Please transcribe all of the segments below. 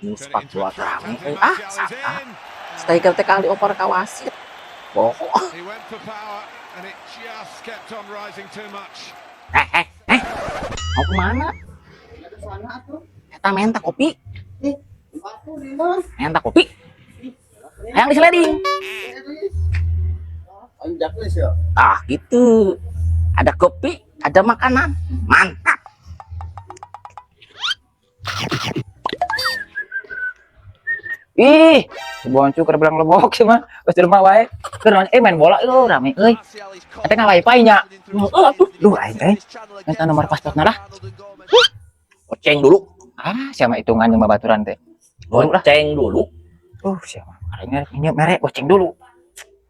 sepak bola rame saka striker teh kali oper ka wasit bohong. Eh mau kemana? Eta menta kopi yang di sliding gitu, ada kopi ada makanan mantap. Ih, boncu keur bilang lebok sih mah. Geus di rumah wae. Keur main bola rame euy. Eta nga wifi nya. Heeh atuh. Duh aing teh. Minta nomor pasporna lah. Goceng dulu. Siapa hitungan yang babaturan teh. Goceng dulu. Siapa? Aing merek goceng dulu.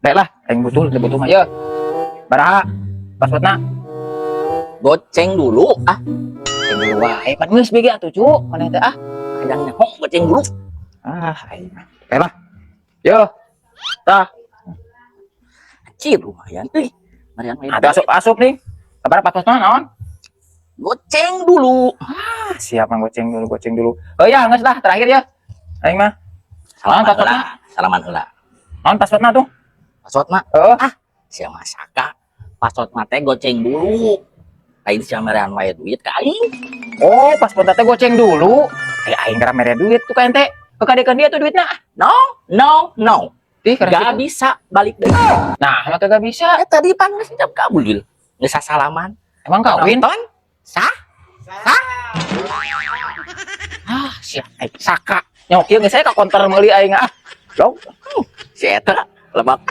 Baik lah, aing butuh mah. Yo. Baraha? Pasporna. Goceng dulu. Goceng dulu wae. Pan geus bege atuh, Cuk. Mana teh Kadangnya goceng dulu. Aing. Baik lah. Yo. Tah. Cir lumayan euy. Marian main. Ada asup nih. Kabar pasporna naon? Goceng dulu. Siap mang goceng dulu. Oh ya, geus dah terakhir ya. Aing mah. Salaman heula. Naon pasporna tuh? Pasporna. Heeh. Sia masaka. Pasporna teh goceng dulu. Aing sia merean wae duit ka aing. Oh, pasporna teh goceng dulu. Aing gara mere duit tuh ka ente. Kekadekan dia tuh duitnya. No. Gak bisa balik deui. Nah, maka gak bisa. Tadi panas jam kabul. Geus salaman. Emang kawin? Nonton? Sah? Siap. Saka. Nyok ieu geus saya ka konter meuli aing. Dong. Si eta lebak